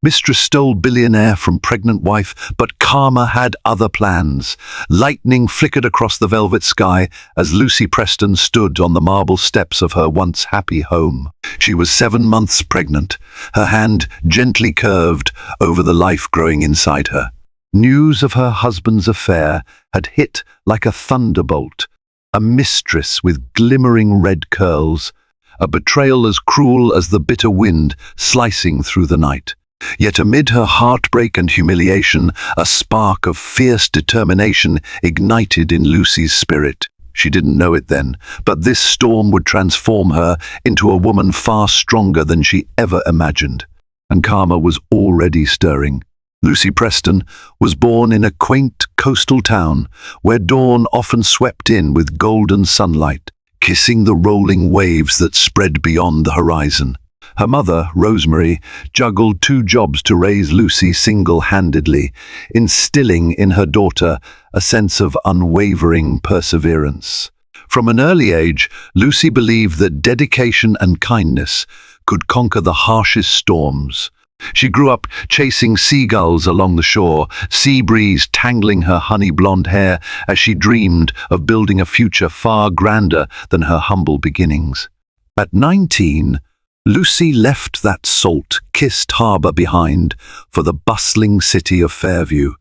Mistress stole billionaire from pregnant wife, but karma had other plans. Lightning flickered across the velvet sky as Lucy Preston stood on the marble steps of her once happy home. She was 7 months pregnant, her hand gently curved over the life growing inside her. News of her husband's affair had hit like a thunderbolt. A mistress with glimmering red curls, a betrayal as cruel as the bitter wind slicing through the night. Yet amid her heartbreak and humiliation, a spark of fierce determination ignited in Lucy's spirit. She didn't know it then, but this storm would transform her into a woman far stronger than she ever imagined. And karma was already stirring. Lucy Preston was born in a quaint coastal town where dawn often swept in with golden sunlight, kissing the rolling waves that spread beyond the horizon. Her mother, Rosemary, juggled 2 jobs to raise Lucy single-handedly, instilling in her daughter a sense of unwavering perseverance. From an early age, Lucy believed that dedication and kindness could conquer the harshest storms. She grew up chasing seagulls along the shore, sea breeze tangling her honey-blonde hair as she dreamed of building a future far grander than her humble beginnings. At 19, Lucy left that salt-kissed harbour behind for the bustling city of Fairview,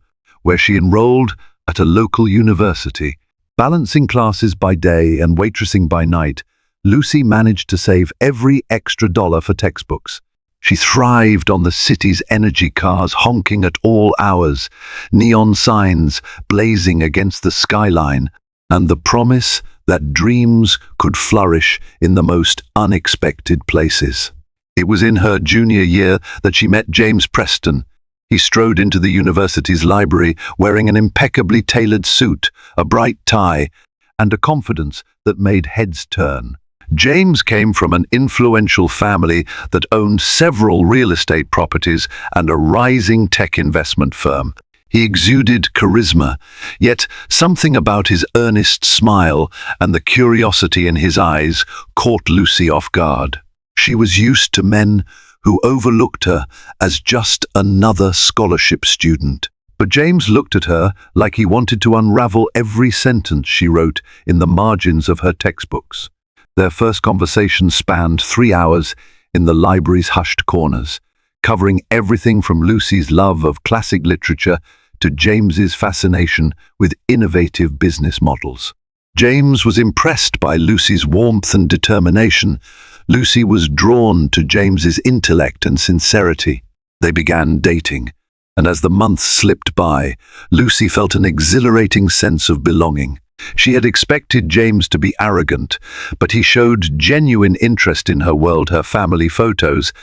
where she enrolled at a local university. Balancing classes by day and waitressing by night, Lucy managed to save every extra dollar for textbooks. She thrived on the city's energy cars honking at all hours, neon signs blazing against the skyline, and the promise that dreams could flourish in the most unexpected places. It was in her junior year that she met James Preston. He strode into the university's library wearing an impeccably tailored suit, a bright tie, and a confidence that made heads turn. James came from an influential family that owned several real estate properties and a rising tech investment firm. He exuded charisma, yet something about his earnest smile and the curiosity in his eyes caught Lucy off guard. She was used to men who overlooked her as just another scholarship student. But James looked at her like he wanted to unravel every sentence she wrote in the margins of her textbooks. Their first conversation spanned 3 hours in the library's hushed corners, covering everything from Lucy's love of classic literature to James's fascination with innovative business models. James was impressed by Lucy's warmth and determination. Lucy was drawn to James's intellect and sincerity. They began dating, and as the months slipped by, Lucy felt an exhilarating sense of belonging. She had expected James to be arrogant, but he showed genuine interest in her world, her family photos,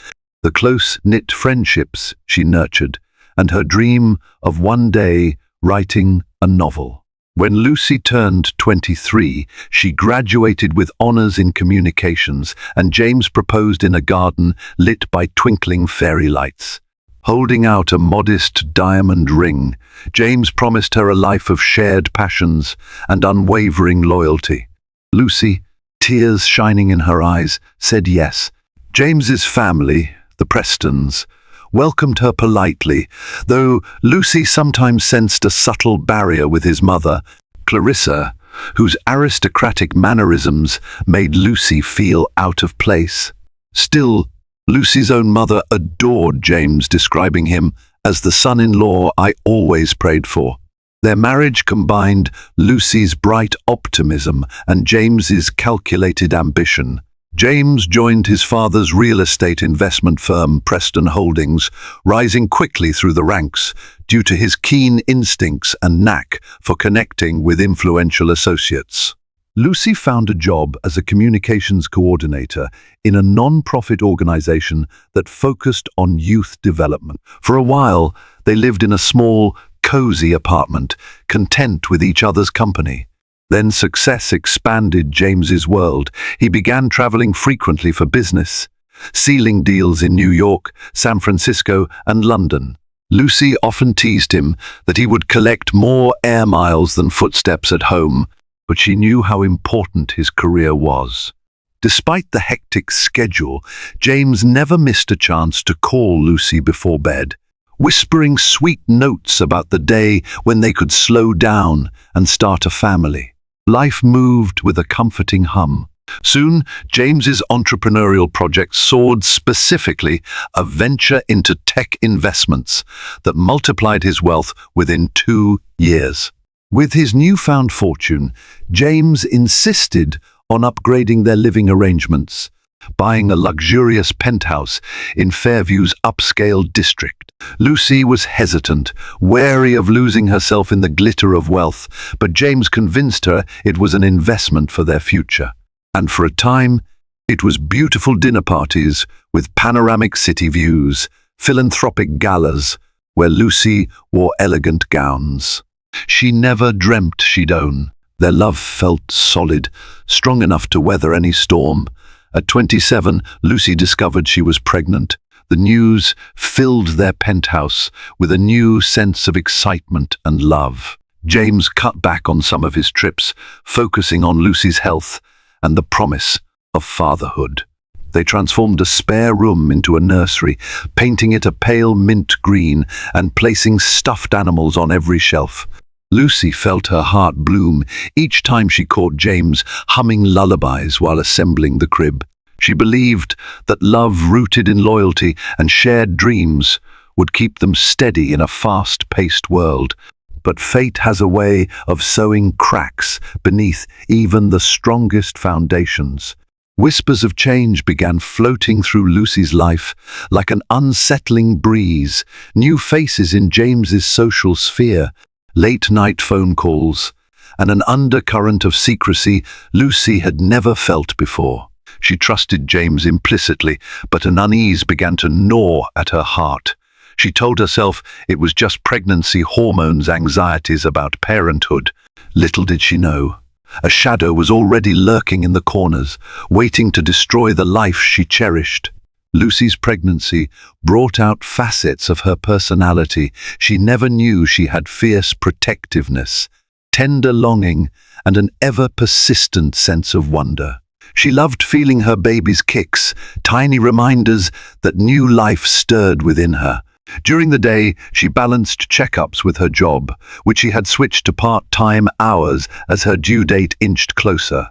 the close-knit friendships she nurtured, and her dream of one day writing a novel. When Lucy turned 23, she graduated with honors in communications, and James proposed in a garden lit by twinkling fairy lights. Holding out a modest diamond ring, James promised her a life of shared passions and unwavering loyalty. Lucy, tears shining in her eyes, said yes. James's family, the Prestons, welcomed her politely, though Lucy sometimes sensed a subtle barrier with his mother, Clarissa, whose aristocratic mannerisms made Lucy feel out of place. Still, Lucy's own mother adored James, describing him as the son-in-law I always prayed for. Their marriage combined Lucy's bright optimism and James's calculated ambition. James joined his father's real estate investment firm, Preston Holdings, rising quickly through the ranks due to his keen instincts and knack for connecting with influential associates. Lucy found a job as a communications coordinator in a non-profit organization that focused on youth development. For a while, they lived in a small, cozy apartment, content with each other's company. Then success expanded James's world. He began traveling frequently for business, sealing deals in New York, San Francisco, and London. Lucy often teased him that he would collect more air miles than footsteps at home, but she knew how important his career was. Despite the hectic schedule, James never missed a chance to call Lucy before bed, whispering sweet notes about the day when they could slow down and start a family. Life moved with a comforting hum. Soon, James's entrepreneurial project soared, specifically a venture into tech investments that multiplied his wealth within 2 years. With his newfound fortune, James insisted on upgrading their living arrangements, buying a luxurious penthouse in Fairview's upscale district. Lucy was hesitant, wary of losing herself in the glitter of wealth, but James convinced her it was an investment for their future. And for a time, it was beautiful dinner parties with panoramic city views, philanthropic galas where Lucy wore elegant gowns. She never dreamt she'd own. Their love felt solid, strong enough to weather any storm. At 27, Lucy discovered she was pregnant. The news filled their penthouse with a new sense of excitement and love. James cut back on some of his trips, focusing on Lucy's health and the promise of fatherhood. They transformed a spare room into a nursery, painting it a pale mint green and placing stuffed animals on every shelf. Lucy felt her heart bloom each time she caught James humming lullabies while assembling the crib. She believed that love rooted in loyalty and shared dreams would keep them steady in a fast-paced world. But fate has a way of sowing cracks beneath even the strongest foundations. Whispers of change began floating through Lucy's life like an unsettling breeze. New faces in James's social sphere, late-night phone calls, and an undercurrent of secrecy Lucy had never felt before. She trusted James implicitly, but an unease began to gnaw at her heart. She told herself it was just pregnancy hormones, anxieties about parenthood. Little did she know, a shadow was already lurking in the corners, waiting to destroy the life she cherished. Lucy's pregnancy brought out facets of her personality she never knew she had: fierce protectiveness, tender longing, and an ever-persistent sense of wonder. She loved feeling her baby's kicks, tiny reminders that new life stirred within her. During the day, she balanced checkups with her job, which she had switched to part-time hours as her due date inched closer.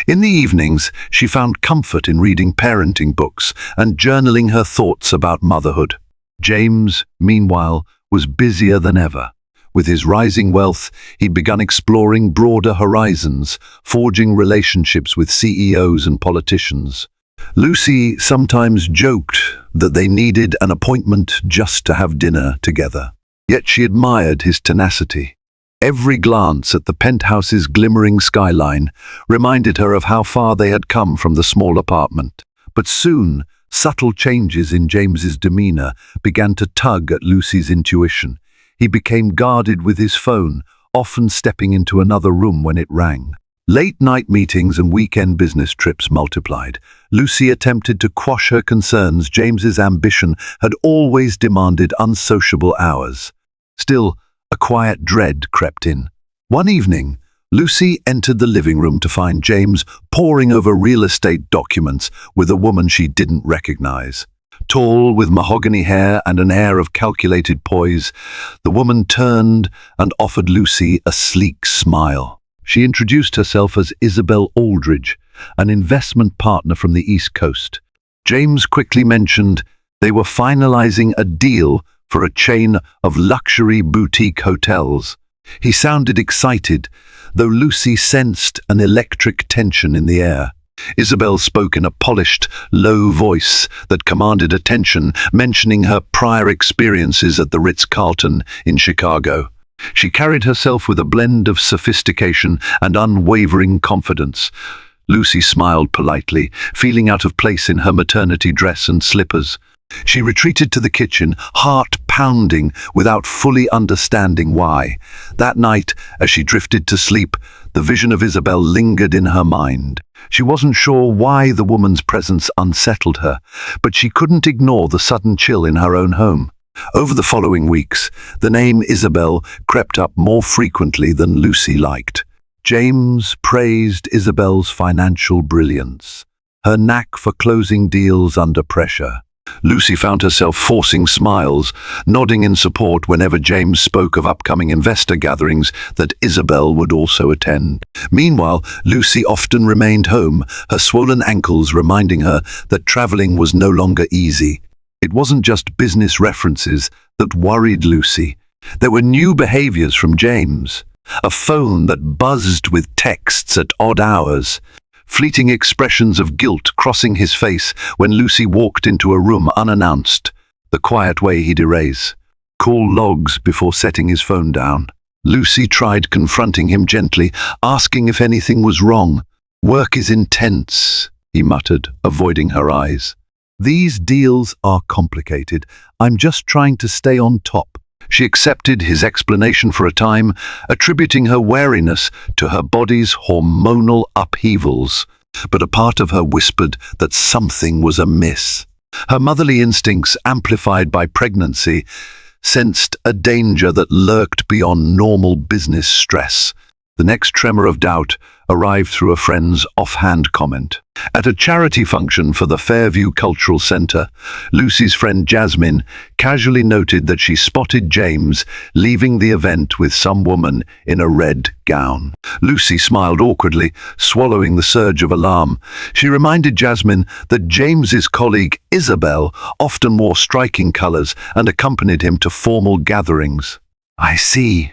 In the evenings, she found comfort in reading parenting books and journaling her thoughts about motherhood. James, meanwhile, was busier than ever. With his rising wealth, he'd begun exploring broader horizons, forging relationships with CEOs and politicians. Lucy sometimes joked that they needed an appointment just to have dinner together. Yet she admired his tenacity. Every glance at the penthouse's glimmering skyline reminded her of how far they had come from the small apartment. But soon, subtle changes in James's demeanor began to tug at Lucy's intuition. He became guarded with his phone, often stepping into another room when it rang. Late-night meetings and weekend business trips multiplied. Lucy attempted to quash her concerns. James's ambition had always demanded unsociable hours. Still, a quiet dread crept in. One evening, Lucy entered the living room to find James poring over real estate documents with a woman she didn't recognize. Tall, with mahogany hair and an air of calculated poise, the woman turned and offered Lucy a sleek smile. She introduced herself as Isabel Aldridge, an investment partner from the East Coast. James quickly mentioned they were finalizing a deal for a chain of luxury boutique hotels. He sounded excited, though Lucy sensed an electric tension in the air. Isabel spoke in a polished, low voice that commanded attention, mentioning her prior experiences at the Ritz-Carlton in Chicago. She carried herself with a blend of sophistication and unwavering confidence. Lucy smiled politely, feeling out of place in her maternity dress and slippers. She retreated to the kitchen, heart pounding, without fully understanding why. That night, as she drifted to sleep, the vision of Isabel lingered in her mind. She wasn't sure why the woman's presence unsettled her, but she couldn't ignore the sudden chill in her own home. Over the following weeks, the name Isabel crept up more frequently than Lucy liked. James praised Isabel's financial brilliance, her knack for closing deals under pressure. Lucy found herself forcing smiles, nodding in support whenever James spoke of upcoming investor gatherings that Isabel would also attend. Meanwhile, Lucy often remained home, her swollen ankles reminding her that traveling was no longer easy. It wasn't just business references that worried Lucy. There were new behaviors from James. A phone that buzzed with texts at odd hours. Fleeting expressions of guilt crossing his face when Lucy walked into a room unannounced. The quiet way he'd erase. Call logs before setting his phone down. Lucy tried confronting him gently, asking if anything was wrong. "Work is intense," he muttered, avoiding her eyes. "These deals are complicated. I'm just trying to stay on top." She accepted his explanation for a time, attributing her wariness to her body's hormonal upheavals. But a part of her whispered that something was amiss. Her motherly instincts, amplified by pregnancy, sensed a danger that lurked beyond normal business stress. The next tremor of doubt arrived through a friend's offhand comment. At a charity function for the Fairview Cultural Center, Lucy's friend Jasmine casually noted that she spotted James leaving the event with some woman in a red gown. Lucy smiled awkwardly, swallowing the surge of alarm. She reminded Jasmine that James's colleague Isabel often wore striking colors and accompanied him to formal gatherings. "I see,"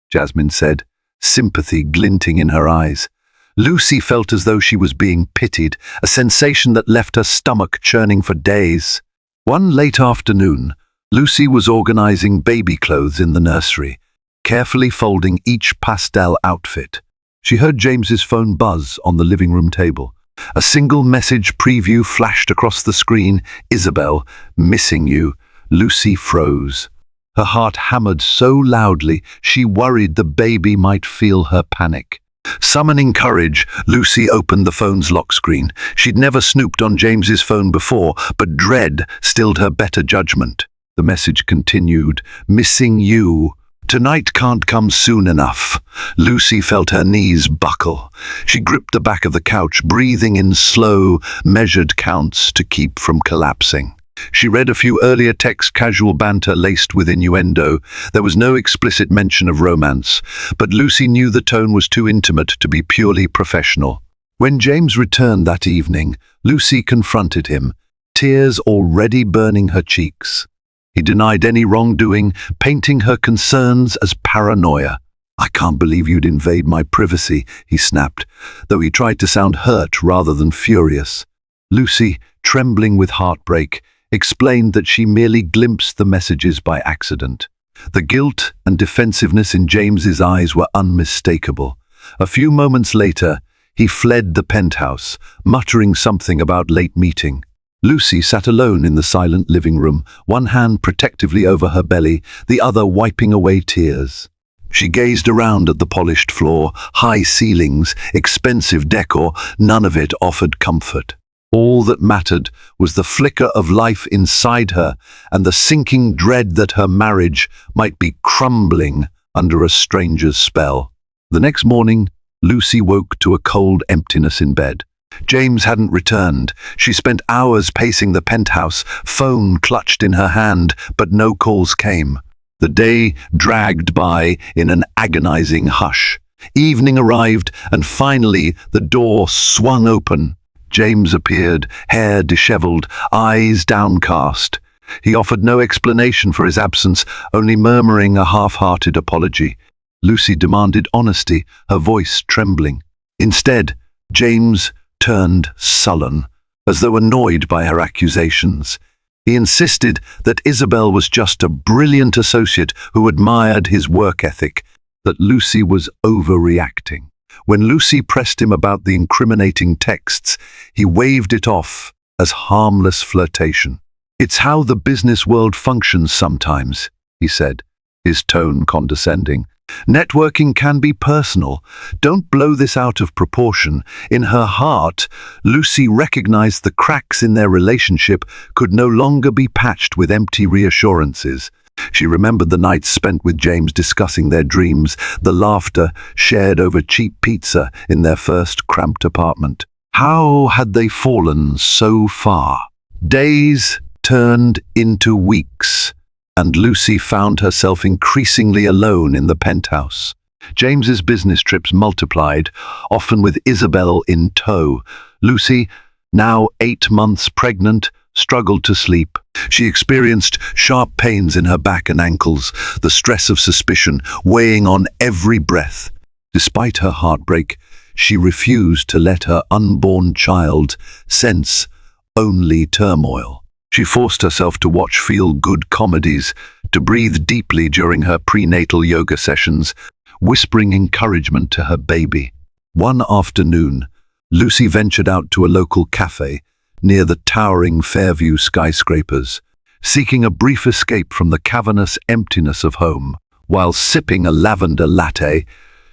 Jasmine said, sympathy glinting in her eyes. Lucy felt as though she was being pitied, a sensation that left her stomach churning for days. One late afternoon, Lucy was organizing baby clothes in the nursery, carefully folding each pastel outfit. She heard James's phone buzz on the living room table. A single message preview flashed across the screen. "Isabel, missing you." Lucy froze. Her heart hammered so loudly she worried the baby might feel her panic. Summoning courage, Lucy opened the phone's lock screen. She'd never snooped on James's phone before, but dread stilled her better judgment. The message continued, "Missing you. Tonight can't come soon enough." Lucy felt her knees buckle. She gripped the back of the couch, breathing in slow, measured counts to keep from collapsing. She read a few earlier texts, casual banter laced with innuendo. There was no explicit mention of romance, but Lucy knew the tone was too intimate to be purely professional. When James returned that evening, Lucy confronted him, tears already burning her cheeks. He denied any wrongdoing, painting her concerns as paranoia. "I can't believe you'd invade my privacy," he snapped, though he tried to sound hurt rather than furious. Lucy, trembling with heartbreak, explained that she merely glimpsed the messages by accident. The guilt and defensiveness in James's eyes were unmistakable. A few moments later, he fled the penthouse, muttering something about late meeting. Lucy sat alone in the silent living room, one hand protectively over her belly, the other wiping away tears. She gazed around at the polished floor, high ceilings, expensive decor. None of it offered comfort. All that mattered was the flicker of life inside her and the sinking dread that her marriage might be crumbling under a stranger's spell. The next morning, Lucy woke to a cold emptiness in bed. James hadn't returned. She spent hours pacing the penthouse, phone clutched in her hand, but no calls came. The day dragged by in an agonizing hush. Evening arrived, and finally the door swung open. James appeared, hair disheveled, eyes downcast. He offered no explanation for his absence, only murmuring a half-hearted apology. Lucy demanded honesty, her voice trembling. Instead, James turned sullen, as though annoyed by her accusations. He insisted that Isabel was just a brilliant associate who admired his work ethic, that Lucy was overreacting. When Lucy pressed him about the incriminating texts, he waved it off as harmless flirtation. "It's how the business world functions sometimes," he said, his tone condescending. "Networking can be personal. Don't blow this out of proportion." In her heart, Lucy recognized the cracks in their relationship could no longer be patched with empty reassurances. She remembered the nights spent with James discussing their dreams, the laughter shared over cheap pizza in their first cramped apartment. How had they fallen so far? Days turned into weeks, and Lucy found herself increasingly alone in the penthouse. James's business trips multiplied, often with Isabel in tow. Lucy, now 8 months pregnant, struggled to sleep. She experienced sharp pains in her back and ankles, the stress of suspicion weighing on every breath. Despite her heartbreak, she refused to let her unborn child sense only turmoil. She forced herself to watch feel-good comedies, to breathe deeply during her prenatal yoga sessions, whispering encouragement to her baby. One afternoon, Lucy ventured out to a local cafe near the towering Fairview skyscrapers, seeking a brief escape from the cavernous emptiness of home. While sipping a lavender latte,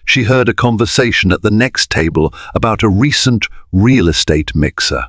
she heard a conversation at the next table about a recent real estate mixer.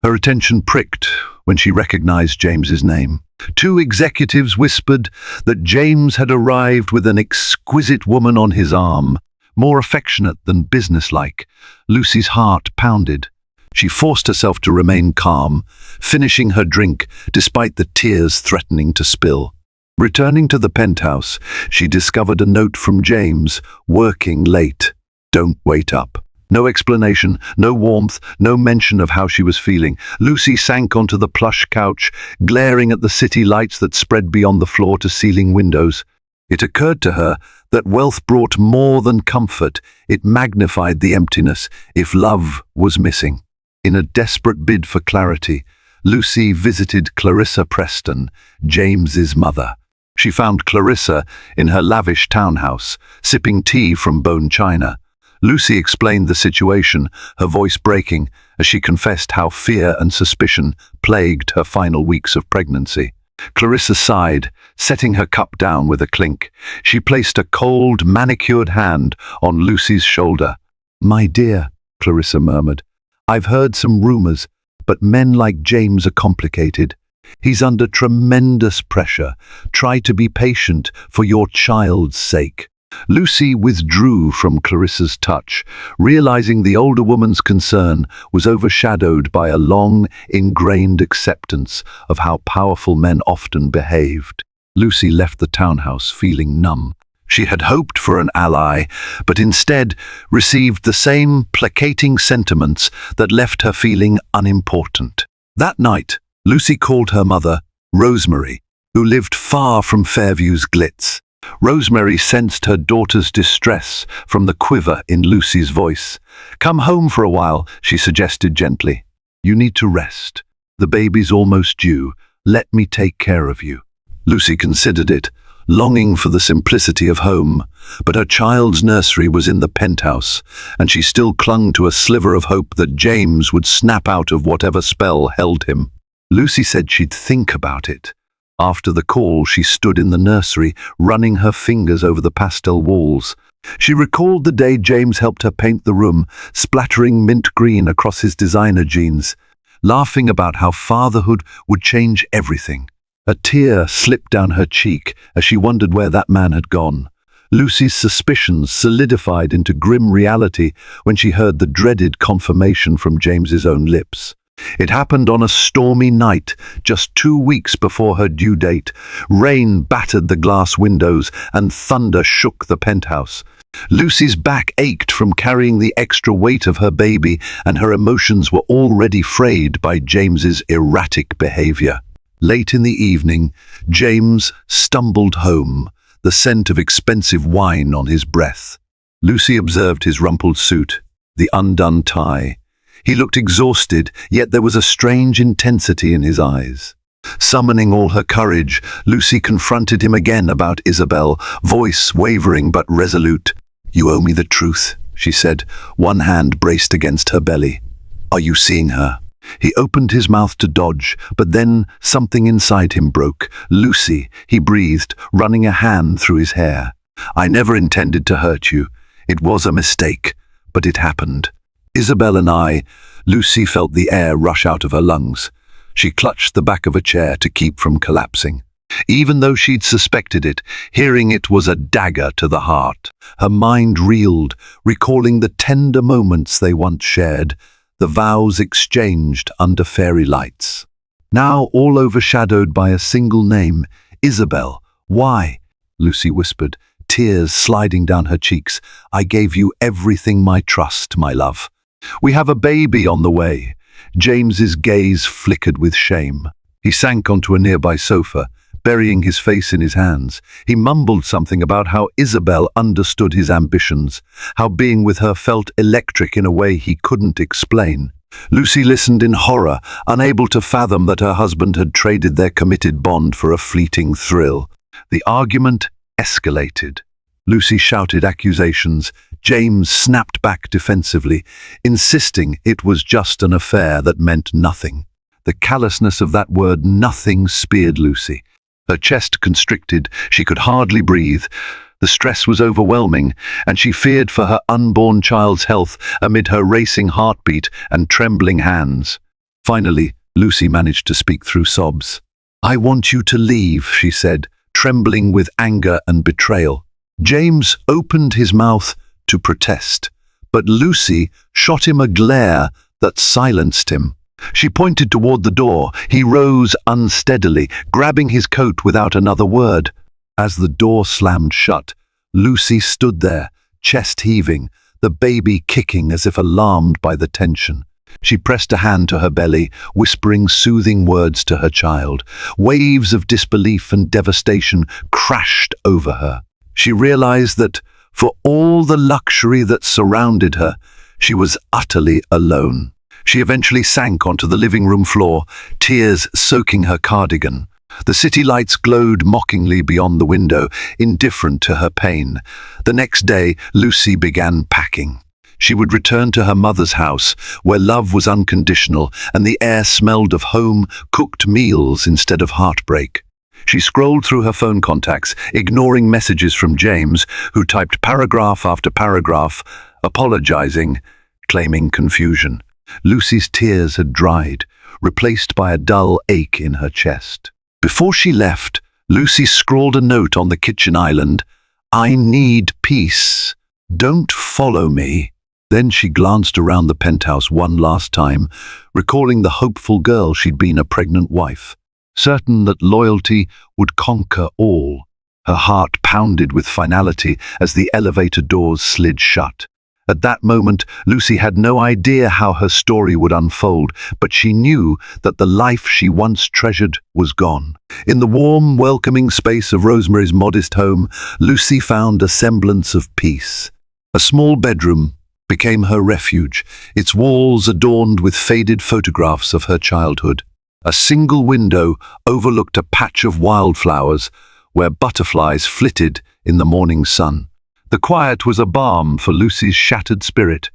Her attention pricked when she recognized James's name. 2 executives whispered that James had arrived with an exquisite woman on his arm, more affectionate than businesslike. Lucy's heart pounded. She forced herself to remain calm, finishing her drink despite the tears threatening to spill. Returning to the penthouse, she discovered a note from James, working late. "Don't wait up." No explanation, no warmth, no mention of how she was feeling. Lucy sank onto the plush couch, glaring at the city lights that spread beyond the floor-to-ceiling windows. It occurred to her that wealth brought more than comfort. It magnified the emptiness if love was missing. In a desperate bid for clarity, Lucy visited Clarissa Preston, James's mother. She found Clarissa in her lavish townhouse, sipping tea from bone china. Lucy explained the situation, her voice breaking as she confessed how fear and suspicion plagued her final weeks of pregnancy. Clarissa sighed, setting her cup down with a clink. She placed a cold, manicured hand on Lucy's shoulder. "My dear," Clarissa murmured, "I've heard some rumors, but men like James are complicated. He's under tremendous pressure. Try to be patient for your child's sake." Lucy withdrew from Clarissa's touch, realizing the older woman's concern was overshadowed by a long, ingrained acceptance of how powerful men often behaved. Lucy left the townhouse feeling numb. She had hoped for an ally, but instead received the same placating sentiments that left her feeling unimportant. That night, Lucy called her mother, Rosemary, who lived far from Fairview's glitz. Rosemary sensed her daughter's distress from the quiver in Lucy's voice. "Come home for a while," she suggested gently. "You need to rest. The baby's almost due. Let me take care of you." Lucy considered it, longing for the simplicity of home, but her child's nursery was in the penthouse, and she still clung to a sliver of hope that James would snap out of whatever spell held him. Lucy said she'd think about it. After the call, she stood in the nursery, running her fingers over the pastel walls. She recalled the day James helped her paint the room, splattering mint green across his designer jeans, laughing about how fatherhood would change everything. A tear slipped down her cheek as she wondered where that man had gone. Lucy's suspicions solidified into grim reality when she heard the dreaded confirmation from James's own lips. It happened on a stormy night, just 2 weeks before her due date. Rain battered the glass windows and thunder shook the penthouse. Lucy's back ached from carrying the extra weight of her baby, and her emotions were already frayed by James's erratic behavior. Late in the evening, James stumbled home, the scent of expensive wine on his breath. Lucy observed his rumpled suit, the undone tie. He looked exhausted, yet there was a strange intensity in his eyes. Summoning all her courage, Lucy confronted him again about Isabel, voice wavering but resolute. "You owe me the truth," she said, one hand braced against her belly. "Are you seeing her?" He opened his mouth to dodge, but then something inside him broke. "Lucy," he breathed, running a hand through his hair. "I never intended to hurt you. It was a mistake, but it happened. Isabel and I." Lucy felt the air rush out of her lungs. She clutched the back of a chair to keep from collapsing. Even though she'd suspected it, hearing it was a dagger to the heart. Her mind reeled, recalling the tender moments they once shared, the vows exchanged under fairy lights. Now all overshadowed by a single name, Isabel. "Why?" Lucy whispered, tears sliding down her cheeks. "I gave you everything, my trust, my love. We have a baby on the way." James's gaze flickered with shame. He sank onto a nearby sofa, burying his face in his hands. He mumbled something about how Isabel understood his ambitions, how being with her felt electric in a way he couldn't explain. Lucy listened in horror, unable to fathom that her husband had traded their committed bond for a fleeting thrill. The argument escalated. Lucy shouted accusations. James snapped back defensively, insisting it was just an affair that meant nothing. The callousness of that word "nothing" speared Lucy. Her chest constricted, she could hardly breathe. The stress was overwhelming, and she feared for her unborn child's health amid her racing heartbeat and trembling hands. Finally, Lucy managed to speak through sobs. "I want you to leave," she said, trembling with anger and betrayal. James opened his mouth to protest, but Lucy shot him a glare that silenced him. She pointed toward the door. He rose unsteadily, grabbing his coat without another word. As the door slammed shut, Lucy stood there, chest heaving, the baby kicking as if alarmed by the tension. She pressed a hand to her belly, whispering soothing words to her child. Waves of disbelief and devastation crashed over her. She realized that, for all the luxury that surrounded her, she was utterly alone. She eventually sank onto the living room floor, tears soaking her cardigan. The city lights glowed mockingly beyond the window, indifferent to her pain. The next day, Lucy began packing. She would return to her mother's house, where love was unconditional and the air smelled of home-cooked meals instead of heartbreak. She scrolled through her phone contacts, ignoring messages from James, who typed paragraph after paragraph, apologizing, claiming confusion. Lucy's tears had dried, replaced by a dull ache in her chest. Before she left, Lucy scrawled a note on the kitchen island. "I need peace. Don't follow me." Then she glanced around the penthouse one last time, recalling the hopeful girl she'd been, a pregnant wife. Certain that loyalty would conquer all. Her heart pounded with finality as the elevator doors slid shut. At that moment, Lucy had no idea how her story would unfold, but she knew that the life she once treasured was gone. In the warm, welcoming space of Rosemary's modest home, Lucy found a semblance of peace. A small bedroom became her refuge, its walls adorned with faded photographs of her childhood. A single window overlooked a patch of wildflowers where butterflies flitted in the morning sun. The quiet was a balm for Lucy's shattered spirit.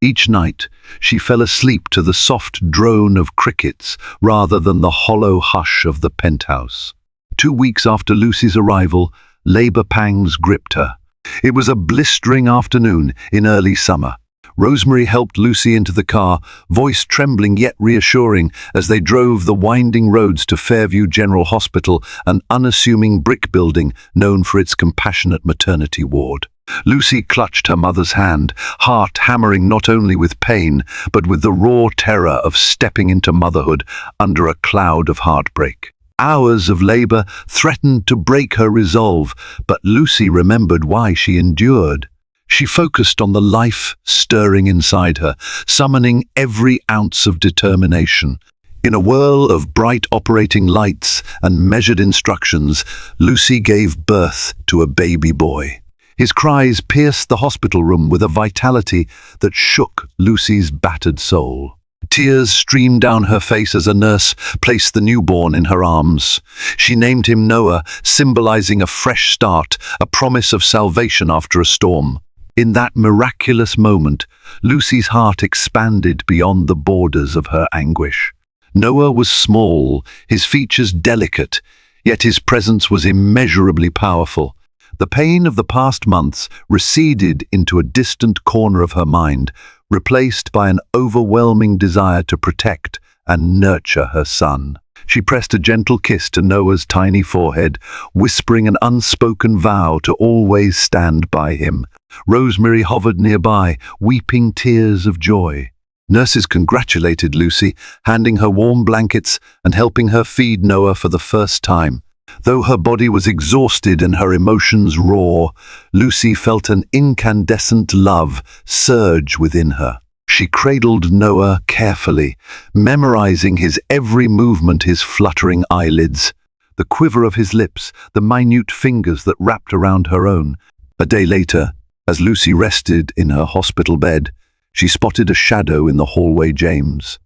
Each night, she fell asleep to the soft drone of crickets rather than the hollow hush of the penthouse. 2 weeks after Lucy's arrival, labor pangs gripped her. It was a blistering afternoon in early summer. Rosemary helped Lucy into the car, voice trembling yet reassuring, as they drove the winding roads to Fairview General Hospital, an unassuming brick building known for its compassionate maternity ward. Lucy clutched her mother's hand, heart hammering not only with pain, but with the raw terror of stepping into motherhood under a cloud of heartbreak. Hours of labor threatened to break her resolve, but Lucy remembered why she endured. She focused on the life stirring inside her, summoning every ounce of determination. In a whirl of bright operating lights and measured instructions, Lucy gave birth to a baby boy. His cries pierced the hospital room with a vitality that shook Lucy's battered soul. Tears streamed down her face as a nurse placed the newborn in her arms. She named him Noah, symbolizing a fresh start, a promise of salvation after a storm. In that miraculous moment, Lucy's heart expanded beyond the borders of her anguish. Noah was small, his features delicate, yet his presence was immeasurably powerful. The pain of the past months receded into a distant corner of her mind, replaced by an overwhelming desire to protect and nurture her son. She pressed a gentle kiss to Noah's tiny forehead, whispering an unspoken vow to always stand by him. Rosemary hovered nearby, weeping tears of joy. Nurses congratulated Lucy, handing her warm blankets and helping her feed Noah for the first time. Though her body was exhausted and her emotions raw, Lucy felt an incandescent love surge within her. She cradled Noah carefully, memorizing his every movement, his fluttering eyelids, the quiver of his lips, the minute fingers that wrapped around her own. A day later, as Lucy rested in her hospital bed, she spotted a shadow in the hallway. James.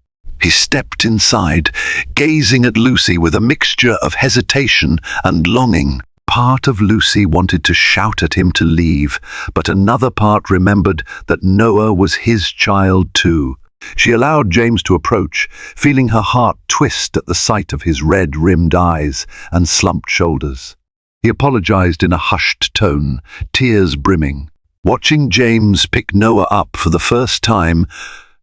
He stepped inside, gazing at Lucy with a mixture of hesitation and longing. Part of Lucy wanted to shout at him to leave, but another part remembered that Noah was his child too. She allowed James to approach, feeling her heart twist at the sight of his red-rimmed eyes and slumped shoulders. He apologized in a hushed tone, tears brimming. Watching James pick Noah up for the first time,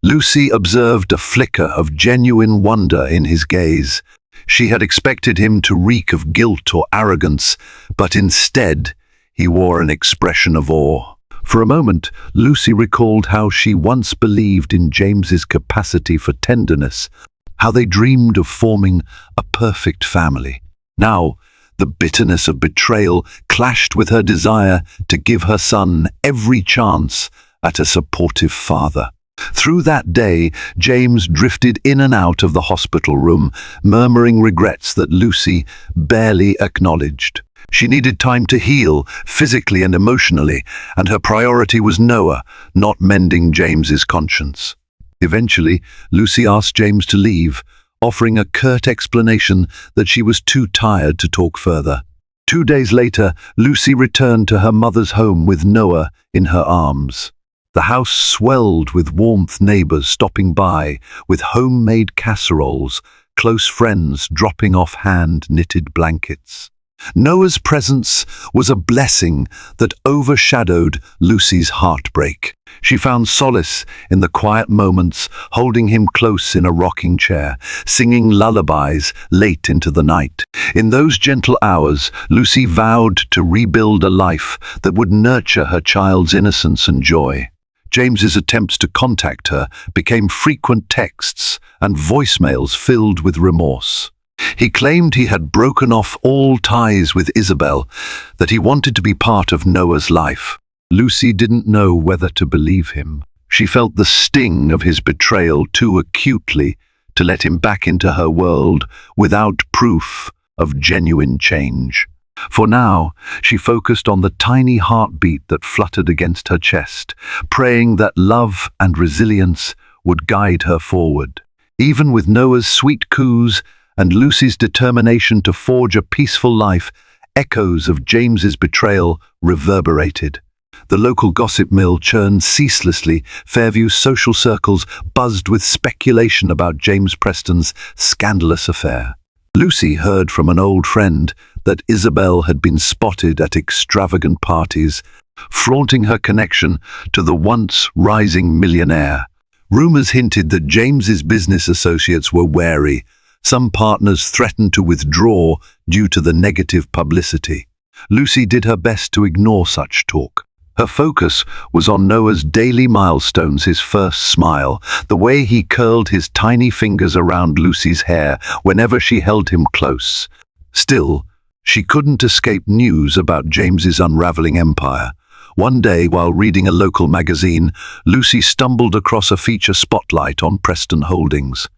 Lucy observed a flicker of genuine wonder in his gaze. She had expected him to reek of guilt or arrogance, but instead he wore an expression of awe. For a moment, Lucy recalled how she once believed in James's capacity for tenderness, how they dreamed of forming a perfect family. Now, the bitterness of betrayal clashed with her desire to give her son every chance at a supportive father. Through that day, James drifted in and out of the hospital room, murmuring regrets that Lucy barely acknowledged. She needed time to heal, physically and emotionally, and her priority was Noah, not mending James's conscience. Eventually, Lucy asked James to leave, offering a curt explanation that she was too tired to talk further. 2 days later, Lucy returned to her mother's home with Noah in her arms. The house swelled with warmth, neighbors stopping by with homemade casseroles, close friends dropping off hand-knitted blankets. Noah's presence was a blessing that overshadowed Lucy's heartbreak. She found solace in the quiet moments, holding him close in a rocking chair, singing lullabies late into the night. In those gentle hours, Lucy vowed to rebuild a life that would nurture her child's innocence and joy. James's attempts to contact her became frequent texts and voicemails filled with remorse. He claimed he had broken off all ties with Isabel, that he wanted to be part of Noah's life. Lucy didn't know whether to believe him. She felt the sting of his betrayal too acutely to let him back into her world without proof of genuine change. For now, she focused on the tiny heartbeat that fluttered against her chest, praying that love and resilience would guide her forward. Even with Noah's sweet coos and Lucy's determination to forge a peaceful life, echoes of James's betrayal reverberated. The local gossip mill churned ceaselessly. Fairview's social circles buzzed with speculation about James Preston's scandalous affair. Lucy heard from an old friend that Isabel had been spotted at extravagant parties, flaunting her connection to the once rising millionaire. Rumors hinted that James's business associates were wary. Some partners threatened to withdraw due to the negative publicity. Lucy did her best to ignore such talk. Her focus was on Noah's daily milestones, his first smile, the way he curled his tiny fingers around Lucy's hair whenever she held him close. Still, she couldn't escape news about James's unraveling empire. One day, while reading a local magazine, Lucy stumbled across a feature spotlight on Preston Holdings.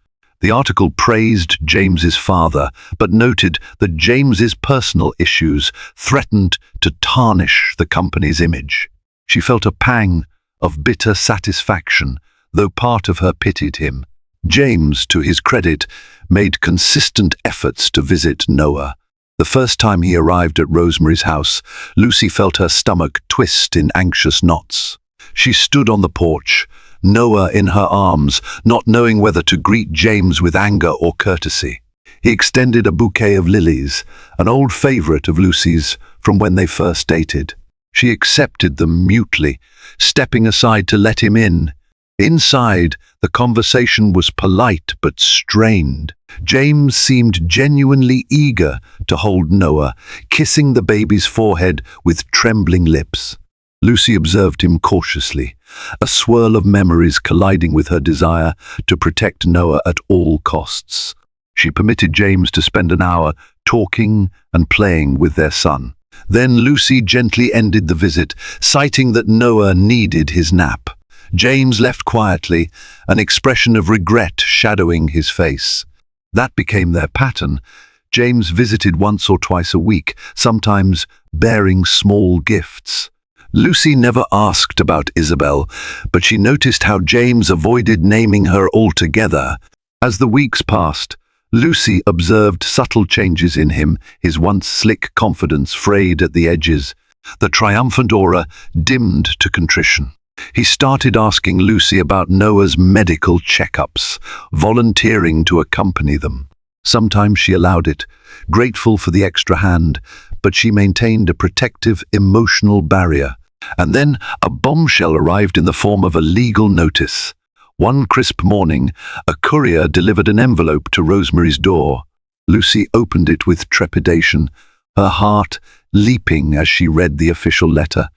The article praised James's father, but noted that James's personal issues threatened to tarnish the company's image. She felt a pang of bitter satisfaction, though part of her pitied him. James, to his credit, made consistent efforts to visit Noah. The first time he arrived at Rosemary's house, Lucy felt her stomach twist in anxious knots. She stood on the porch, Noah in her arms, not knowing whether to greet James with anger or courtesy. He extended a bouquet of lilies, an old favorite of Lucy's from when they first dated. She accepted them mutely, stepping aside to let him in. Inside, the conversation was polite but strained. James seemed genuinely eager to hold Noah, kissing the baby's forehead with trembling lips. Lucy observed him cautiously, a swirl of memories colliding with her desire to protect Noah at all costs. She permitted James to spend an hour talking and playing with their son. Then Lucy gently ended the visit, citing that Noah needed his nap. James left quietly, an expression of regret shadowing his face. That became their pattern. James visited once or twice a week, sometimes bearing small gifts. Lucy never asked about Isabel, but she noticed how James avoided naming her altogether. As the weeks passed, Lucy observed subtle changes in him, his once slick confidence frayed at the edges. The triumphant aura dimmed to contrition. He started asking Lucy about Noah's medical checkups, volunteering to accompany them. Sometimes she allowed it, grateful for the extra hand, but she maintained a protective, emotional barrier. And then a bombshell arrived in the form of a legal notice. One crisp morning, a courier delivered an envelope to Rosemary's door. Lucy opened it with trepidation, her heart leaping as she read the official letter.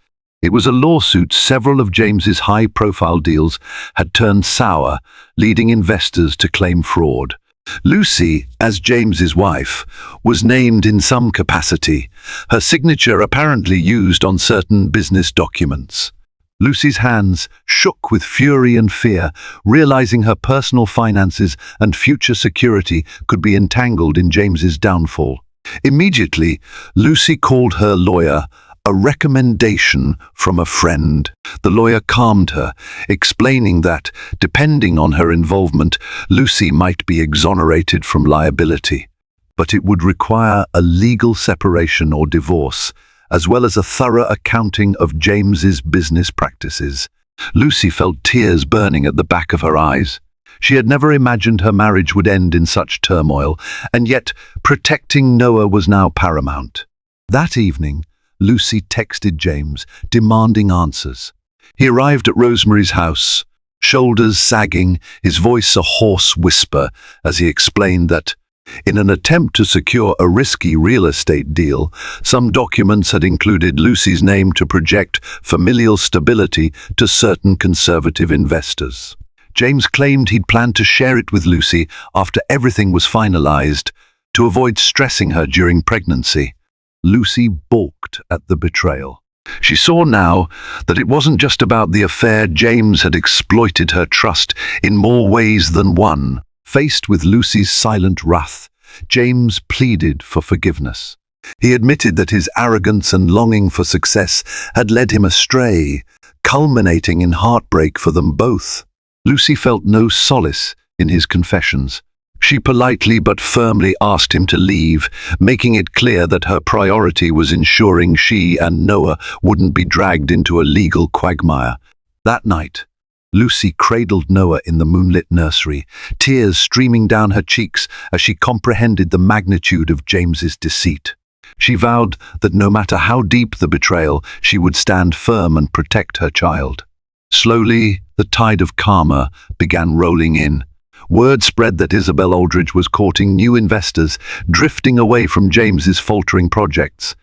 It was a lawsuit. Several of James's high-profile deals had turned sour, leading investors to claim fraud. Lucy, as James's wife, was named in some capacity, her signature apparently used on certain business documents. Lucy's hands shook with fury and fear, realizing her personal finances and future security could be entangled in James's downfall. Immediately, Lucy called her lawyer, a recommendation from a friend. The lawyer calmed her, explaining that, depending on her involvement, Lucy might be exonerated from liability. But it would require a legal separation or divorce, as well as a thorough accounting of James's business practices. Lucy felt tears burning at the back of her eyes. She had never imagined her marriage would end in such turmoil, and yet protecting Noah was now paramount. That evening, Lucy texted James, demanding answers. He arrived at Rosemary's house, shoulders sagging, his voice a hoarse whisper, as he explained that, in an attempt to secure a risky real estate deal, some documents had included Lucy's name to project familial stability to certain conservative investors. James claimed he'd planned to share it with Lucy after everything was finalized, to avoid stressing her during pregnancy. Lucy balked at the betrayal. She saw now that it wasn't just about the affair. James had exploited her trust in more ways than one. Faced with Lucy's silent wrath, James pleaded for forgiveness. He admitted that his arrogance and longing for success had led him astray, culminating in heartbreak for them both. Lucy felt no solace in his confessions. She politely but firmly asked him to leave, making it clear that her priority was ensuring she and Noah wouldn't be dragged into a legal quagmire. That night, Lucy cradled Noah in the moonlit nursery, tears streaming down her cheeks as she comprehended the magnitude of James's deceit. She vowed that no matter how deep the betrayal, she would stand firm and protect her child. Slowly, the tide of karma began rolling in. Word spread that Isabel Aldridge was courting new investors, drifting away from James's faltering projects.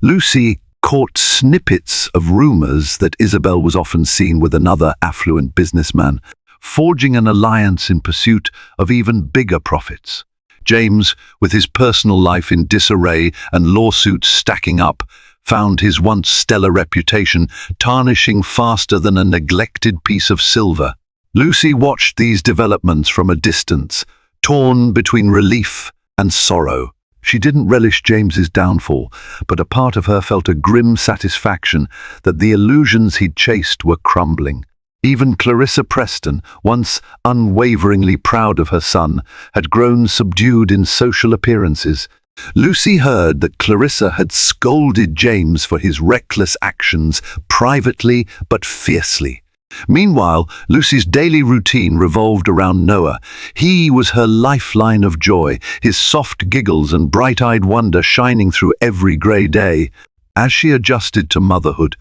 Lucy caught snippets of rumors that Isabel was often seen with another affluent businessman, forging an alliance in pursuit of even bigger profits. James, with his personal life in disarray and lawsuits stacking up, found his once stellar reputation tarnishing faster than a neglected piece of silver. Lucy watched these developments from a distance, torn between relief and sorrow. She didn't relish James's downfall, but a part of her felt a grim satisfaction that the illusions he'd chased were crumbling. Even Clarissa Preston, once unwaveringly proud of her son, had grown subdued in social appearances. Lucy heard that Clarissa had scolded James for his reckless actions privately but fiercely. Meanwhile, Lucy's daily routine revolved around Noah. He was her lifeline of joy, his soft giggles and bright-eyed wonder shining through every grey day. As she adjusted to motherhood,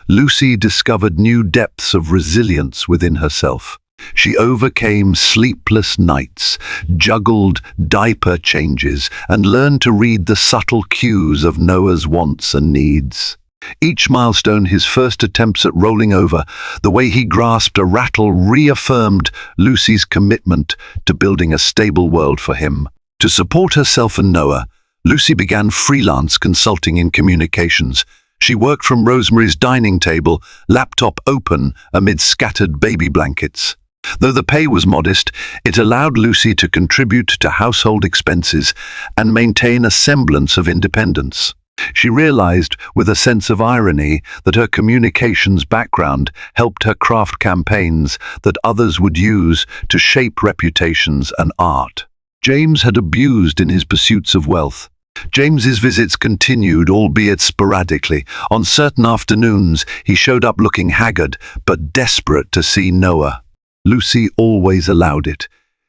Lucy discovered new depths of resilience within herself. She overcame sleepless nights, juggled diaper changes, and learned to read the subtle cues of Noah's wants and needs. Each milestone, his first attempts at rolling over, the way he grasped a rattle reaffirmed Lucy's commitment to building a stable world for him. To support herself and Noah, Lucy began freelance consulting in communications. She worked from Rosemary's dining table, laptop open amid scattered baby blankets. Though the pay was modest, it allowed Lucy to contribute to household expenses and maintain a semblance of independence. She realized, with a sense of irony, that her communications background helped her craft campaigns that others would use to shape reputations and art. James had abused in his pursuits of wealth. James's visits continued, albeit sporadically. On certain afternoons, he showed up looking haggard, but desperate to see Noah. Lucy always allowed it,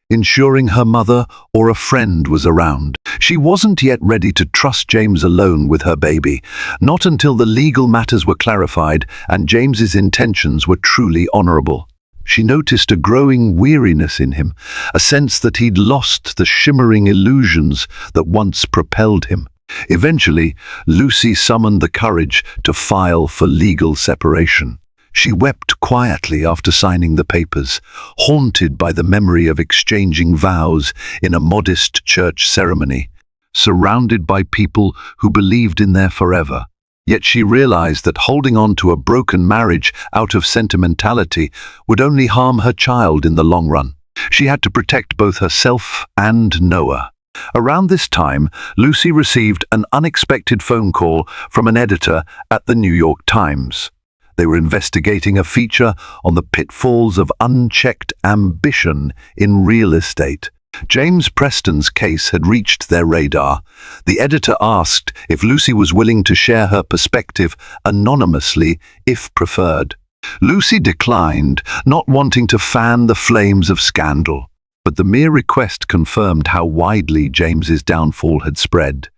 ensuring her mother or a friend was around. She wasn't yet ready to trust James alone with her baby, not until the legal matters were clarified and James's intentions were truly honorable. She noticed a growing weariness in him, a sense that he'd lost the shimmering illusions that once propelled him. Eventually, Lucy summoned the courage to file for legal separation. She wept quietly after signing the papers, haunted by the memory of exchanging vows in a modest church ceremony, surrounded by people who believed in their forever. Yet she realized that holding on to a broken marriage out of sentimentality would only harm her child in the long run. She had to protect both herself and Noah. Around this time, Lucy received an unexpected phone call from an editor at the New York Times. They were investigating a feature on the pitfalls of unchecked ambition in real estate. James Preston's case had reached their radar. The editor asked if Lucy was willing to share her perspective anonymously, if preferred. Lucy declined, not wanting to fan the flames of scandal. But the mere request confirmed how widely James's downfall had spread.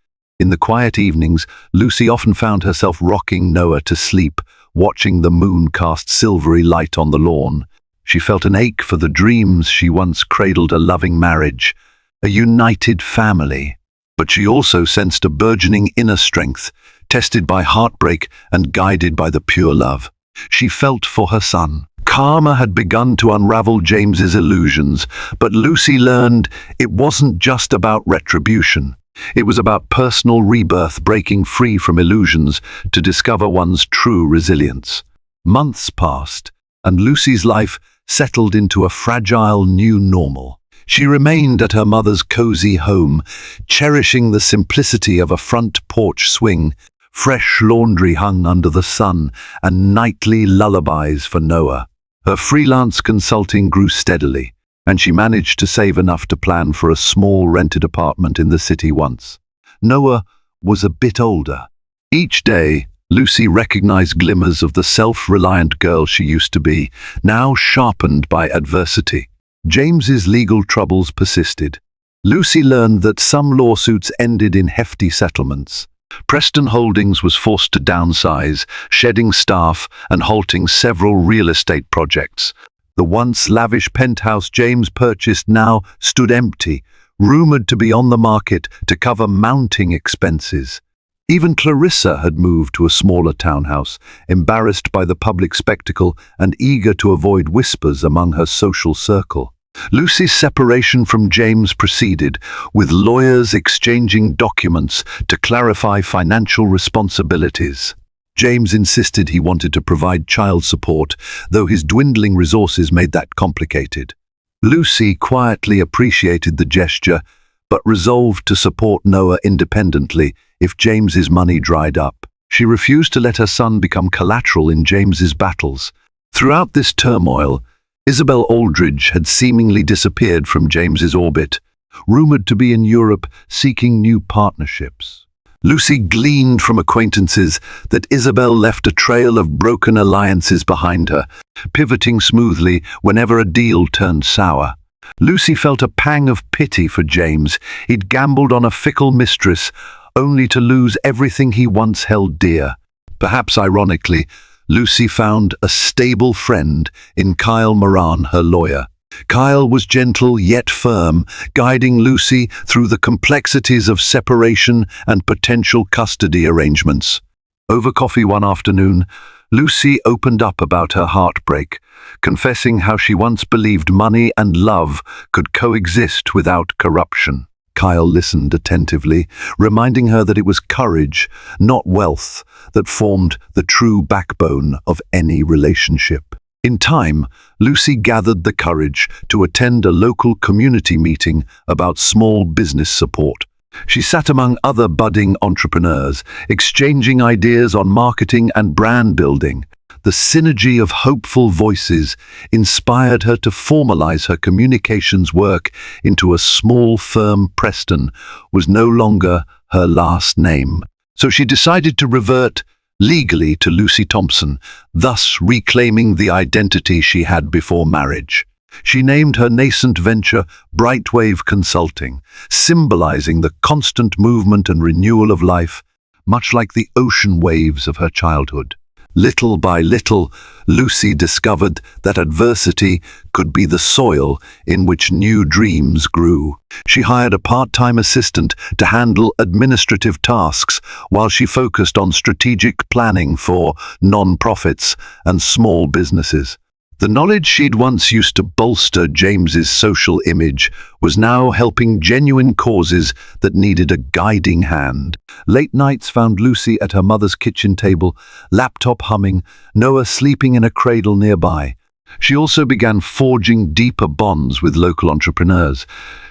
In the quiet evenings, Lucy often found herself rocking Noah to sleep, watching the moon cast silvery light on the lawn. She felt an ache for the dreams she once cradled: a loving marriage, a united family. But she also sensed a burgeoning inner strength, tested by heartbreak and guided by the pure love she felt for her son. Karma had begun to unravel James's illusions, but Lucy learned it wasn't just about retribution. It was about personal rebirth, breaking free from illusions to discover one's true resilience. Months passed, and Lucy's life settled into a fragile new normal. She remained at her mother's cozy home, cherishing the simplicity of a front porch swing, fresh laundry hung under the sun, and nightly lullabies for Noah. Her freelance consulting grew steadily, and she managed to save enough to plan for a small rented apartment in the city once. Noah was a bit older. Each day, Lucy recognized glimmers of the self-reliant girl she used to be, now sharpened by adversity. James's legal troubles persisted. Lucy learned that some lawsuits ended in hefty settlements. Preston Holdings was forced to downsize, shedding staff and halting several real estate projects. The once lavish penthouse James purchased now stood empty, rumored to be on the market to cover mounting expenses. Even Clarissa had moved to a smaller townhouse, embarrassed by the public spectacle and eager to avoid whispers among her social circle. Lucy's separation from James proceeded, with lawyers exchanging documents to clarify financial responsibilities. James insisted he wanted to provide child support, though his dwindling resources made that complicated. Lucy quietly appreciated the gesture, but resolved to support Noah independently if James's money dried up. She refused to let her son become collateral in James's battles. Throughout this turmoil, Isabel Aldridge had seemingly disappeared from James's orbit, rumored to be in Europe seeking new partnerships. Lucy gleaned from acquaintances that Isabel left a trail of broken alliances behind her, pivoting smoothly whenever a deal turned sour. Lucy felt a pang of pity for James. He'd gambled on a fickle mistress, only to lose everything he once held dear. Perhaps ironically, Lucy found a stable friend in Kyle Moran, her lawyer. Kyle was gentle yet firm, guiding Lucy through the complexities of separation and potential custody arrangements. Over coffee one afternoon, Lucy opened up about her heartbreak, confessing how she once believed money and love could coexist without corruption. Kyle listened attentively, reminding her that it was courage, not wealth, that formed the true backbone of any relationship. In time, Lucy gathered the courage to attend a local community meeting about small business support. She sat among other budding entrepreneurs, exchanging ideas on marketing and brand building. The synergy of hopeful voices inspired her to formalize her communications work into a small firm. Preston was no longer her last name, so she decided to revert legally to Lucy Thompson, thus reclaiming the identity she had before marriage. She named her nascent venture Brightwave Consulting, symbolizing the constant movement and renewal of life, much like the ocean waves of her childhood. Little by little, Lucy discovered that adversity could be the soil in which new dreams grew. She hired a part-time assistant to handle administrative tasks while she focused on strategic planning for non-profits and small businesses. The knowledge she'd once used to bolster James's social image was now helping genuine causes that needed a guiding hand. Late nights found Lucy at her mother's kitchen table, laptop humming, Noah sleeping in a cradle nearby. She also began forging deeper bonds with local entrepreneurs,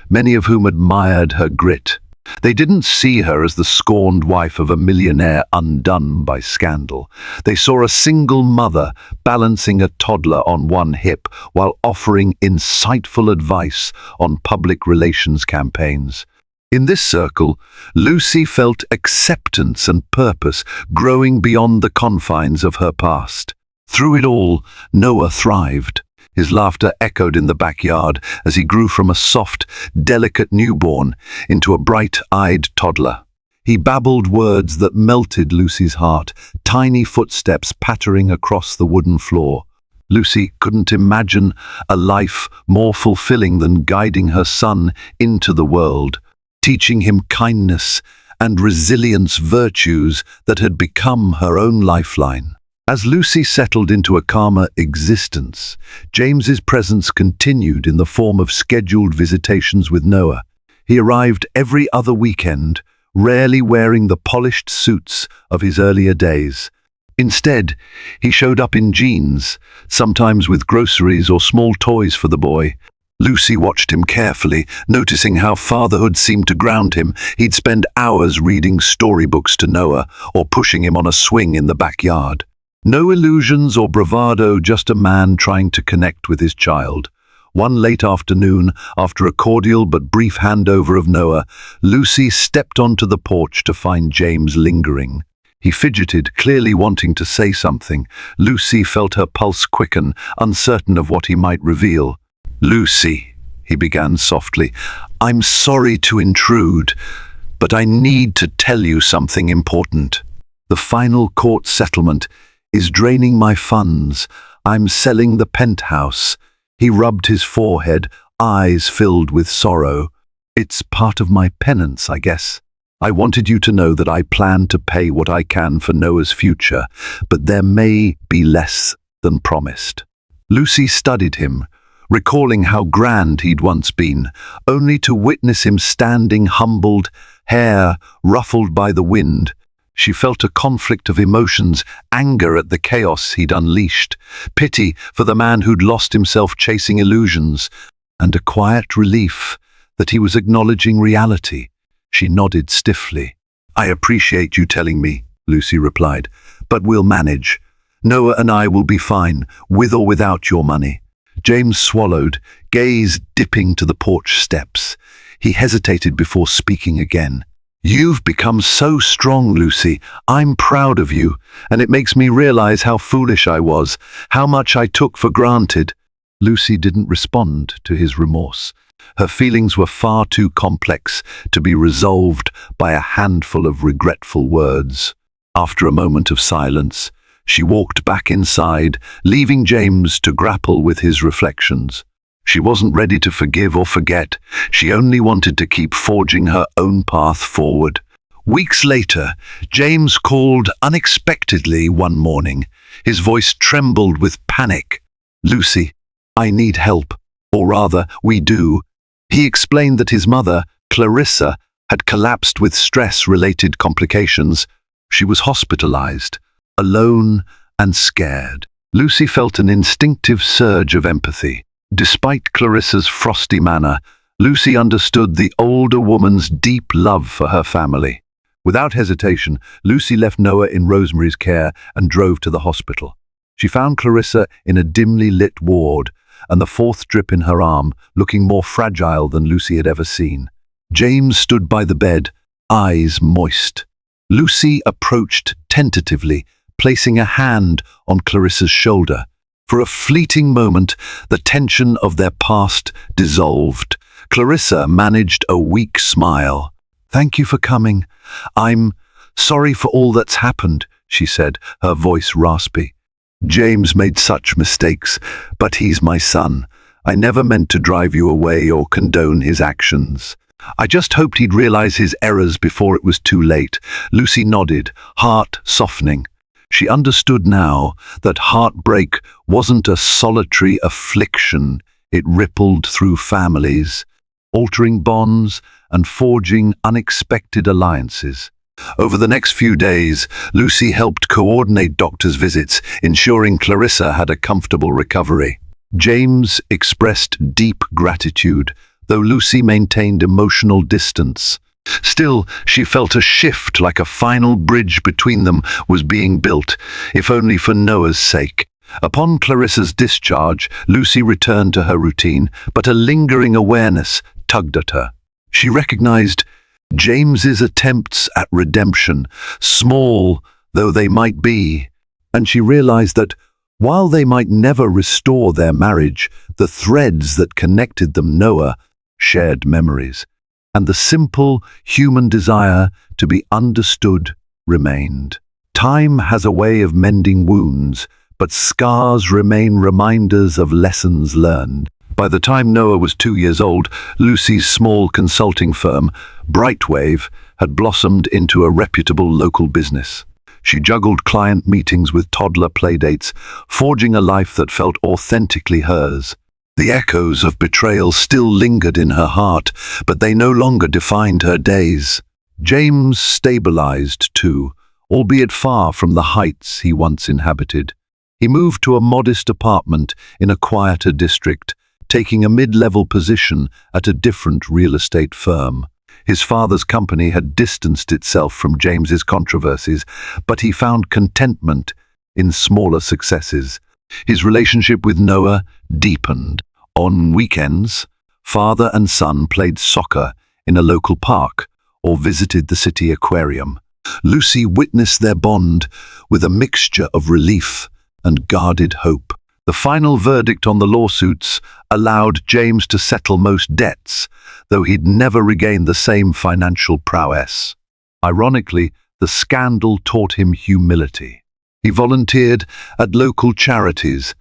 many of whom admired her grit. They didn't see her as the scorned wife of a millionaire undone by scandal. They saw a single mother balancing a toddler on one hip while offering insightful advice on public relations campaigns. In this circle, Lucy felt acceptance and purpose growing beyond the confines of her past. Through it all, Noah thrived. His laughter echoed in the backyard as he grew from a soft, delicate newborn into a bright-eyed toddler. He babbled words that melted Lucy's heart, tiny footsteps pattering across the wooden floor. Lucy couldn't imagine a life more fulfilling than guiding her son into the world, teaching him kindness and resilience, virtues that had become her own lifeline. As Lucy settled into a calmer existence, James's presence continued in the form of scheduled visitations with Noah. He arrived every other weekend, rarely wearing the polished suits of his earlier days. Instead, he showed up in jeans, sometimes with groceries or small toys for the boy. Lucy watched him carefully, noticing how fatherhood seemed to ground him. He'd spend hours reading storybooks to Noah or pushing him on a swing in the backyard. No illusions or bravado, just a man trying to connect with his child. One late afternoon, after a cordial but brief handover of Noah, Lucy stepped onto the porch to find James lingering. He fidgeted, clearly wanting to say something. Lucy felt her pulse quicken, uncertain of what he might reveal. "Lucy," he began softly, "I'm sorry to intrude, but I need to tell you something important. The final court settlement is draining my funds. I'm selling the penthouse." He rubbed his forehead, eyes filled with sorrow. "It's part of my penance, I guess. I wanted you to know that I plan to pay what I can for Noah's future, but there may be less than promised." Lucy studied him, recalling how grand he'd once been, only to witness him standing humbled, hair ruffled by the wind. She felt a conflict of emotions, anger at the chaos he'd unleashed, pity for the man who'd lost himself chasing illusions, and a quiet relief that he was acknowledging reality. She nodded stiffly. "I appreciate you telling me," Lucy replied, "but we'll manage. Noah and I will be fine, with or without your money." James swallowed, gaze dipping to the porch steps. He hesitated before speaking again. "You've become so strong, Lucy. I'm proud of you, and it makes me realize how foolish I was, how much I took for granted." Lucy didn't respond to his remorse. Her feelings were far too complex to be resolved by a handful of regretful words. After a moment of silence, she walked back inside, leaving James to grapple with his reflections. She wasn't ready to forgive or forget. She only wanted to keep forging her own path forward. Weeks later, James called unexpectedly one morning. His voice trembled with panic. "Lucy, I need help. Or rather, we do." He explained that his mother, Clarissa, had collapsed with stress-related complications. She was hospitalized, alone and scared. Lucy felt an instinctive surge of empathy. Despite Clarissa's frosty manner, Lucy understood the older woman's deep love for her family. Without hesitation, Lucy left Noah in Rosemary's care and drove to the hospital. She found Clarissa in a dimly lit ward, and the fourth drip in her arm, looking more fragile than Lucy had ever seen. James stood by the bed, eyes moist. Lucy approached tentatively, placing a hand on Clarissa's shoulder. For a fleeting moment, the tension of their past dissolved. Clarissa managed a weak smile. "Thank you for coming. I'm sorry for all that's happened," she said, her voice raspy. "James made such mistakes, but he's my son. I never meant to drive you away or condone his actions. I just hoped he'd realize his errors before it was too late." Lucy nodded, heart softening. She understood now that heartbreak wasn't a solitary affliction. It rippled through families, altering bonds and forging unexpected alliances. Over the next few days, Lucy helped coordinate doctors' visits, ensuring Clarissa had a comfortable recovery. James expressed deep gratitude, though Lucy maintained emotional distance. Still, she felt a shift, like a final bridge between them was being built, if only for Noah's sake. Upon Clarissa's discharge, Lucy returned to her routine, but a lingering awareness tugged at her. She recognized James's attempts at redemption, small though they might be, and she realized that while they might never restore their marriage, the threads that connected them, Noah, shared memories, and the simple human desire to be understood remained. Time has a way of mending wounds, but scars remain reminders of lessons learned. By the time Noah was 2 years old, Lucy's small consulting firm, Brightwave, had blossomed into a reputable local business. She juggled client meetings with toddler playdates, forging a life that felt authentically hers. The echoes of betrayal still lingered in her heart, but they no longer defined her days. James stabilized too, albeit far from the heights he once inhabited. He moved to a modest apartment in a quieter district, taking a mid-level position at a different real estate firm. His father's company had distanced itself from James's controversies, but he found contentment in smaller successes. His relationship with Noah deepened. On weekends, father and son played soccer in a local park or visited the city aquarium. Lucy witnessed their bond with a mixture of relief and guarded hope. The final verdict on the lawsuits allowed James to settle most debts, though he'd never regained the same financial prowess. Ironically, the scandal taught him humility. He volunteered at local charities,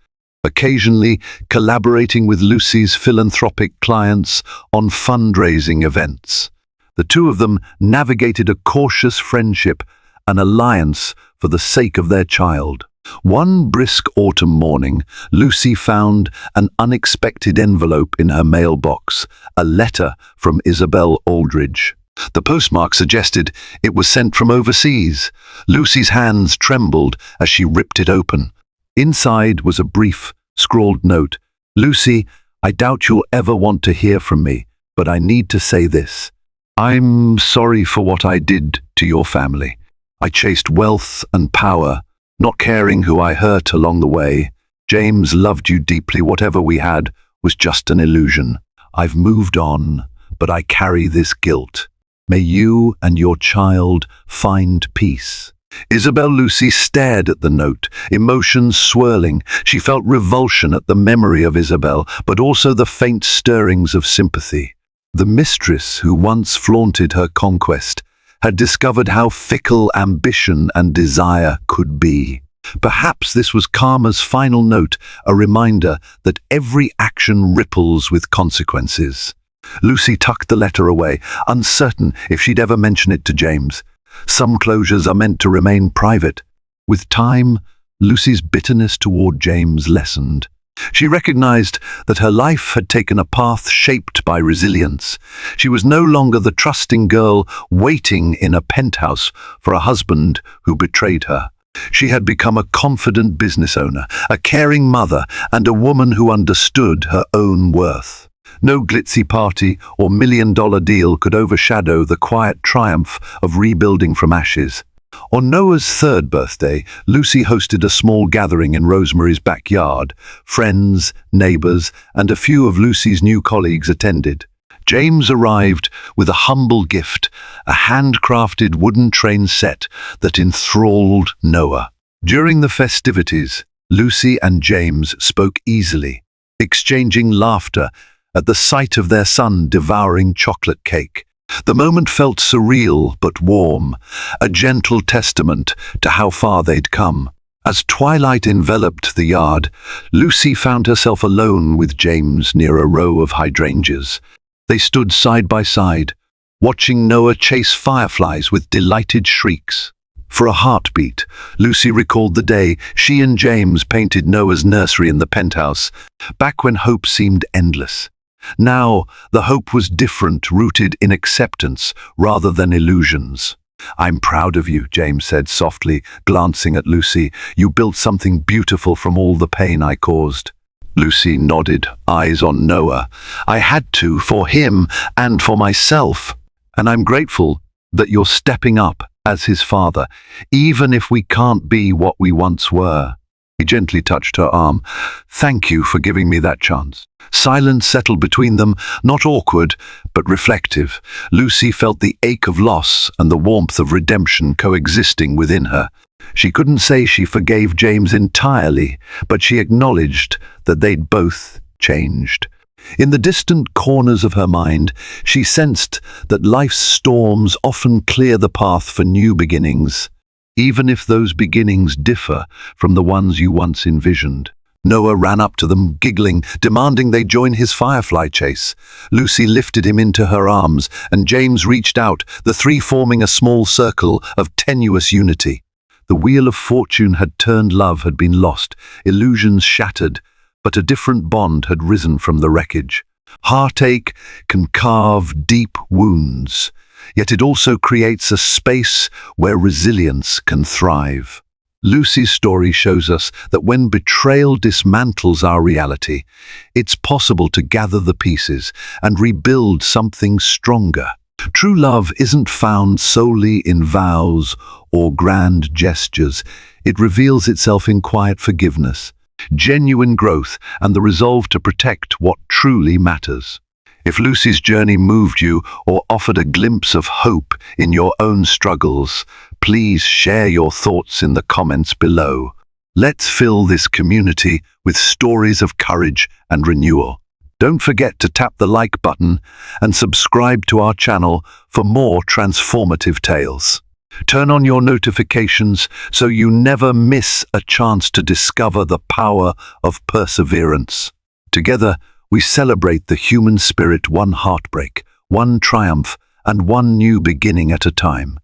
occasionally collaborating with Lucy's philanthropic clients on fundraising events. The two of them navigated a cautious friendship, an alliance for the sake of their child. One brisk autumn morning, Lucy found an unexpected envelope in her mailbox, a letter from Isabel Aldridge. The postmark suggested it was sent from overseas. Lucy's hands trembled as she ripped it open. Inside was a brief, scrawled note. "Lucy, I doubt you'll ever want to hear from me, but I need to say this. I'm sorry for what I did to your family. I chased wealth and power, not caring who I hurt along the way. James loved you deeply. Whatever we had was just an illusion. I've moved on, but I carry this guilt. May you and your child find peace." Isabel Lucy stared at the note, emotions swirling. She felt revulsion at the memory of Isabel, but also the faint stirrings of sympathy. The mistress who once flaunted her conquest had discovered how fickle ambition and desire could be. Perhaps this was Karma's final note, a reminder that every action ripples with consequences. Lucy tucked the letter away, uncertain if she'd ever mention it to James. Some closures are meant to remain private. With time, Lucy's bitterness toward James lessened. She recognized that her life had taken a path shaped by resilience. She was no longer the trusting girl waiting in a penthouse for a husband who betrayed her. She had become a confident business owner, a caring mother, and a woman who understood her own worth. No glitzy party or million-dollar deal could overshadow the quiet triumph of rebuilding from ashes. On Noah's third birthday, Lucy hosted a small gathering in Rosemary's backyard. Friends, neighbors, and a few of Lucy's new colleagues attended. James arrived with a humble gift, a handcrafted wooden train set that enthralled Noah. During the festivities, Lucy and James spoke easily, exchanging laughter at the sight of their son devouring chocolate cake. The moment felt surreal but warm, a gentle testament to how far they'd come. As twilight enveloped the yard, Lucy found herself alone with James near a row of hydrangeas. They stood side by side, watching Noah chase fireflies with delighted shrieks. For a heartbeat, Lucy recalled the day she and James painted Noah's nursery in the penthouse, back when hope seemed endless. Now, the hope was different, rooted in acceptance rather than illusions. "I'm proud of you," James said softly, glancing at Lucy. "You built something beautiful from all the pain I caused." Lucy nodded, eyes on Noah. "I had to, for him and for myself. And I'm grateful that you're stepping up as his father, even if we can't be what we once were." He gently touched her arm. "Thank you for giving me that chance." Silence settled between them, not awkward, but reflective. Lucy felt the ache of loss and the warmth of redemption coexisting within her. She couldn't say she forgave James entirely, but she acknowledged that they'd both changed. In the distant corners of her mind, she sensed that life's storms often clear the path for new beginnings, even if those beginnings differ from the ones you once envisioned. Noah ran up to them, giggling, demanding they join his firefly chase. Lucy lifted him into her arms, and James reached out, the three forming a small circle of tenuous unity. The wheel of fortune had turned, love had been lost, illusions shattered, but a different bond had risen from the wreckage. Heartache can carve deep wounds, yet it also creates a space where resilience can thrive. Lucy's story shows us that when betrayal dismantles our reality, it's possible to gather the pieces and rebuild something stronger. True love isn't found solely in vows or grand gestures. It reveals itself in quiet forgiveness, genuine growth, and the resolve to protect what truly matters. If Lucy's journey moved you or offered a glimpse of hope in your own struggles, please share your thoughts in the comments below. Let's fill this community with stories of courage and renewal. Don't forget to tap the like button and subscribe to our channel for more transformative tales. Turn on your notifications so you never miss a chance to discover the power of perseverance. Together, we celebrate the human spirit, one heartbreak, one triumph, and one new beginning at a time.